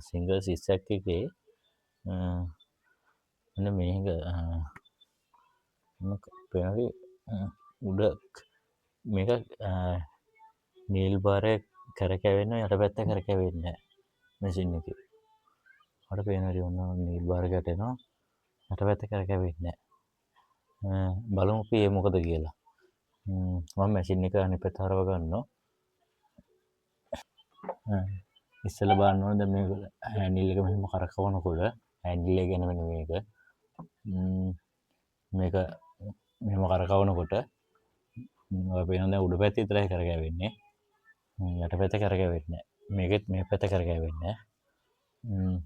Single 6ක් එකේ මෙන්න මේක පේනවද උඩ මේක නීල් බාරය කරකැවෙන්න යටපැත්ත කරකැවෙන්නේ නැහැ මැෂින් එකේ. අර පේනවද ඔන්න නීල් බාර ගැටෙනවා යටපැත්ත කරකැවෙන්නේ නැහැ. බලමු අපි ඒ මොකද කියලා. මම මැෂින් එක අනිත් පැත්ත හරව ගන්නවා. ඉස්සෙල්ලා බලන්න ඕනේ දැන් මේක හෑන්ඩල් එක මෙහෙම කරකවනකොට හෑන්ඩල් එක ගැන මෙන්න මේක. මේක මෙහෙම කරකවනකොට ඔය පේනවා දැන් උඩ පැත්ත විතරයි කරකැවෙන්නේ. යට පැත්ත කරකැවෙන්නේ නැහැ. මේකෙත් මේ පැත්ත කරකැවෙන්නේ නැහැ.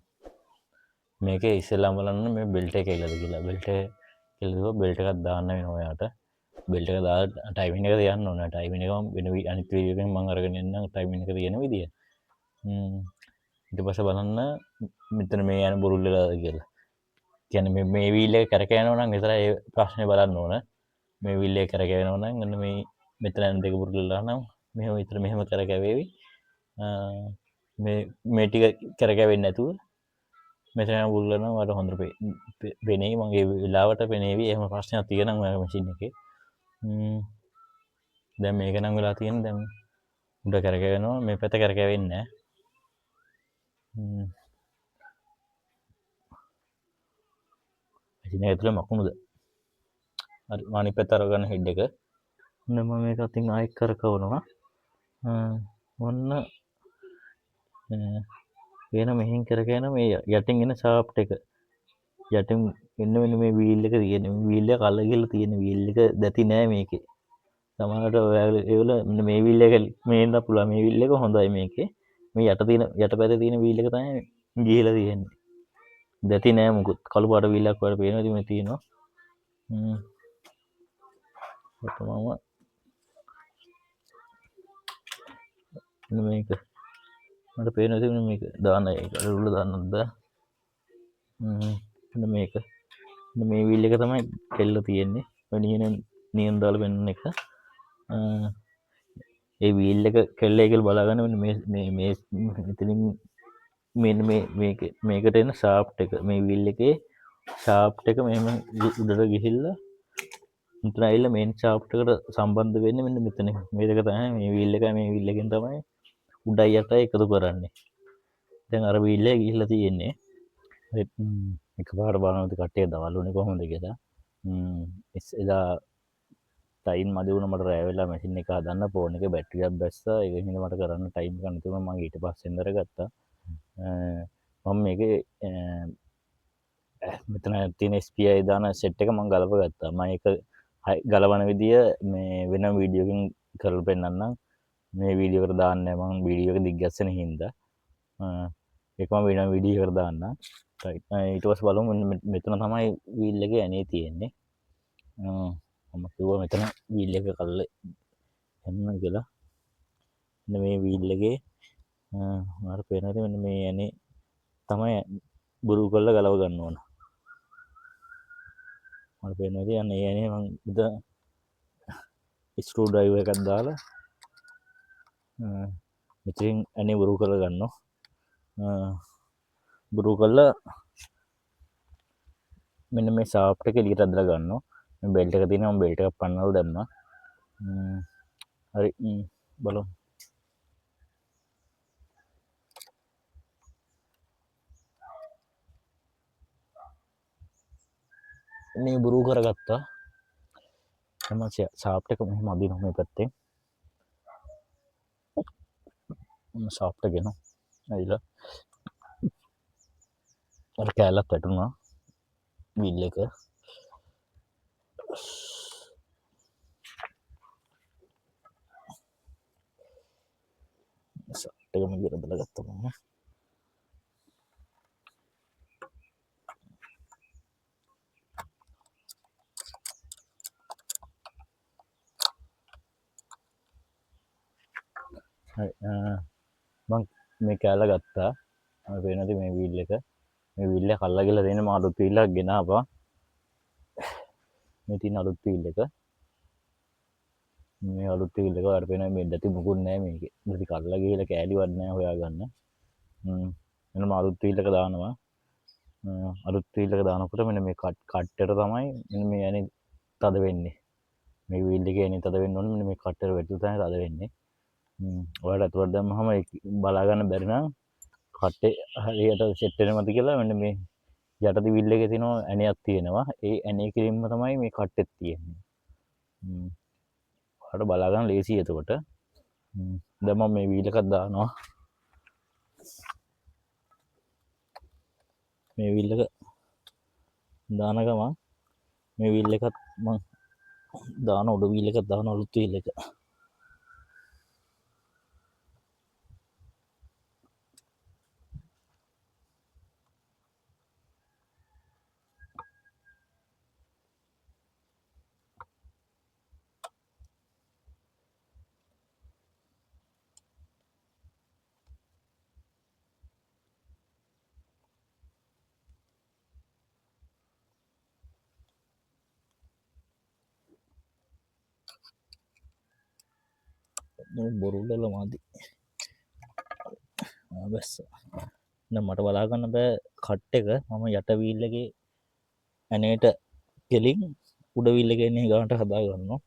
මේකේ ඉස්සෙල්ලාම බලන්න මේ බෙල්ට් එක කෙලද කියලා. බෙල්ට් එක කෙලුවා බෙල්ට් එකක් දාන්න වෙනවා ඔයාට. බෙල්ට් එක දාලා ටයිමින් එක තියන්න ඕනේ. ටයිමින් එක වෙන අනිත් වීඩියෝ එකෙන් මම අරගෙන එන්නම් ටයිමින් එක තියෙන විදිය. ඊට පස්සේ බලන්න මෙතන මේ යන බුරුල් වෙලාද කියලා. කියන්නේ මේ වීල් එක කරකැවෙනවා නම් විතරයි ඒ ප්‍රශ්නේ බලන්න ඕන. මේ වීල් එක කරකැවෙනවා නම් මෙන්න මේ මෙතන යන දෙක බුරුල් වෙලා නම් මෙහෙම විතර මෙහෙම කරකැවේවි. මේ ටික කරකැවෙන්නේ නැතුව මෙතන යන බුරුල් වෙනවා මට හොඳට පෙනෙයි. මගේ වෙලාවට පෙනේවි. එහෙම ප්‍රශ්නයක් තියෙනවා මගේ මැෂින් එකේ. දැන් මේක නම් වෙලා තියෙන්නේ දැන් උඩ කරකැවෙනවා මේ පැත්ත කරකැවෙන්නේ නැහැ. මැෂින් එක ඇතුලේ මකුණුද? හරි මම අනිත් පැත්ත අරගෙන හෙඩ් එක. මම මේක අතින් ආයෙත් කරකවනවා. ඔන්න වෙන මෙහෙන් කරගෙන මේ යටින් එන ෂාෆ්ට් එක යටින් එන්න වෙන මේ වීල් එක තියෙන වීල් එක කල්ල ගිහලා තියෙන වීල් එක දැති නෑ මේකේ. සමහරවිට ඔයාලා ඒවල මෙන්න මේ වීල් එක මේන්න පුළුවන් මේ වීල් එක හොඳයි මේකේ. මේ යටපැත්තේ තියෙන වීල් එක තමයි ගිහලා තියෙන්නේ. දැති නෑ මොකුත්. කළු පාට වීල් එකක් වගේ පේනවා ඉතින් මේ තියෙනවා. මෙන්න මේක මට පේනවා ඉතින් මේක දාන්න ඒක රුල දාන්නත් බෑ. මෙන්න මේක මේ වීල් එක තමයි කෙල්ල තියෙන්නේ. ඔය නියන දාලා වෙන්න එක. ඒ වීල් එක කෙල්ලයි කියලා බලාගන්න මේ මෙතනින් මෙන්න මේකට එන ෂාෆ්ට් එක මේ වීල් එකේ ෂාෆ්ට් එක මෙහෙම උඩට ගිහිල්ලා මෙතන ඇවිල්ලා මේන් ෂාෆ්ට් එකට සම්බන්ධ වෙන්නේ මෙන්න මෙතන. මේ දෙක තමයි මේ වීල් එකයි මේ වීල් එකෙන් තමයි උඩයි යටයි එකතු කරන්නේ. දැන් අර වීල් එක ගිහිල්ලා තියෙන්නේ. එකපාරට බලනවාද කට්ටිය දවල් වුණේ කොහොමද කියලා. එදා ටයිම් මදි වුණා මට රෑ වෙලා මැෂින් එක හදන්න ෆෝන් එකේ බැටරි එකක් බැස්සා. ඒක හින්දා මට කරන්න ටයිම් එක නැති වුණා. මම ඊට පස්සේ ඉඳලා ගත්තා. මම මේකේ මෙතන තියෙන SPI දාන සෙට් එක මම ගලප ගත්තා. මම ඒක ගලවන විදිය මේ වෙන වීඩියෝ එකකින් කරලා පෙන්නන්නම්. මේ වීඩියෝ එකට දාන්නේ නැහැ මම වීඩියෝ එක දිග්ගැස්සෙන හින්දා. ඒක මම වෙන වීඩියෝ එකකට දාන්නම්. ඊට පස්සේ බලමු මෙතන තමයි වීල් එකේ ඇනේ තියෙන්නේ. මම කිව්වා මෙතන වීල් එක කල්ල එන්න කියලා. මෙන්න මේ වීල් එකේ මට පේනවා මෙන්න මේ ඇනේ තමයි බුරු කරලා ගලව ගන්න ඕන. මට පේනවා ඉතින් ඒ ඇනේ මම ඉතින් ස්ක්‍රූ ඩ්‍රයිවර් එකක් දාලා මෙතෙන් ඇනේ බුරු කරලා ගන්නවා. බුරු කරලා මෙන්න මේ ෂාෆ්ට් එක එළියට ඇදලා ගන්නවා. මේ බෙල්ට් එක තියෙනවා මම බෙල්ට් එකක් පන්නලා දැම්මා. හරි බලමු. මේ බුරු කරගත්තා. මම ෂාෆ්ට් එක මෙහෙම අදිනවා මේ පැත්තෙන්. ෂාෆ්ට් එක ගෙනවා. ඇවිල්ලා අර කෑල්ලක් වැටුණා වීල් එක. ෂාෆ්ට් එක මෙහෙම බදලා ගත්තා මම. හරි මම මේ කෑල්ල ගත්තා. මම පේනවාද මේ වීල් එක. මේ වීල් එක කල්ලා ගිහලා තියෙන මම අලුත් වීල් එකක් ගෙනාවා. මේ තියෙන අලුත් වීල් එක. මේ අලුත් වීල් එක වල පේනවා මේ දැටි මුකුත් නැහැ මේකේ. දැටි කල්ලා ගිහලා කෑලිවත් නැහැ හොයාගන්න. මෙන්න අලුත් වීල් එක දානවා. අලුත් වීල් එක දානකොට මෙන්න මේ කට්ටට තමයි මෙන්න මේ ඇනේ තද වෙන්නේ. මේ වීල් එකේ ඇනේ තද වෙන්න ඕනේ මෙන්න මේ කට්ටට වැටුණු තැන තද වෙන්නේ. ඔයාලට අතුලට දැම්මහම බලා ගන්න බැරි නම් කට්ටේ හරියට සෙට් වෙනවද කියලා මෙන්න මේ යට දිවිල් එකේ තියෙන ඇණයක් තියෙනවා. ඒ ඇණේ කිරින්ම තමයි මේ කට්ටෙත් තියෙන්නේ. ඔයාලට බලා ගන්න ලේසියි එතකොට. දැන් මම මේ වීල් එකක් දානවා. මේ වීල් එක දාන ගමන් මේ වීල් එකත් මම දාන උඩ වීල් එකක් දාන අලුත් වීල් එක. බොරුල්ල මදි. බැස්ස. දැන් මට බලා ගන්න බෑ කට් එක මම යට වීල් එකේ ඇනේට කෙලින් උඩ වීල් එකේ එන්නේ ගානට හදා ගන්නවා.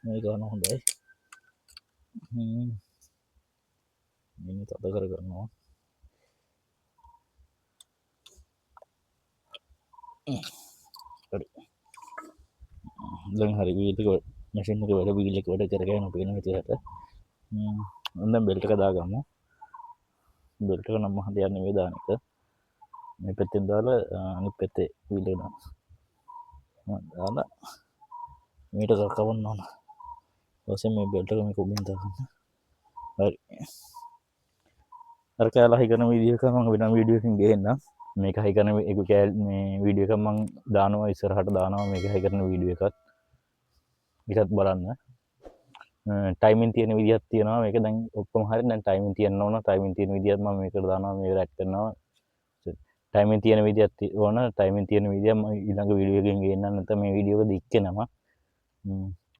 මේ ගාන හොඳයි. මේ තද කර ගන්නවා. හරි. දැන් හරි වීල් එක මැෂින් එක වැඩ වීල් එක වැඩ කරගෙන පේන විදිහට. දැන් බෙල්ට් එක දාගමු. බෙල්ට් එක නම් හද යන්නේ මේ දාන එක. මේ පැත්තෙන් දාලා අනිත් පැත්තේ වීල් එක දාලා මේට කරකවන්න ඕන. ඊපස්සේ මේ බෙල්ට් එක මේක උඩින් දාගන්න. හරි. අර කෑල්ල හයි කරන වීඩියෝ එක මම වෙනම වීඩියෝ එකකින් ගේන්නම්. මේක හයි කරන එක මේ වීඩියෝ එක මම දානවා ඉස්සරහට දානවා මේක හයි කරන වීඩියෝ එකත්. ඒකත් බලන්න. ටයිමින් තියෙන විදිහක් තියෙනවා මේක දැන් ඔක්කොම හරි දැන් ටයිමින් තියෙන්න ඕන ටයිමින් තියෙන විදිහත් මම මේකට දානවා මේක රැඩ් කරනවා ටයිමින් තියෙන විදිහක් ඕන ටයිමින් තියෙන විදිහ මම ඊළඟ වීඩියෝ එකකින් ගේන්නම් නැත්නම් මේ වීඩියෝ එක දික්කෙනවා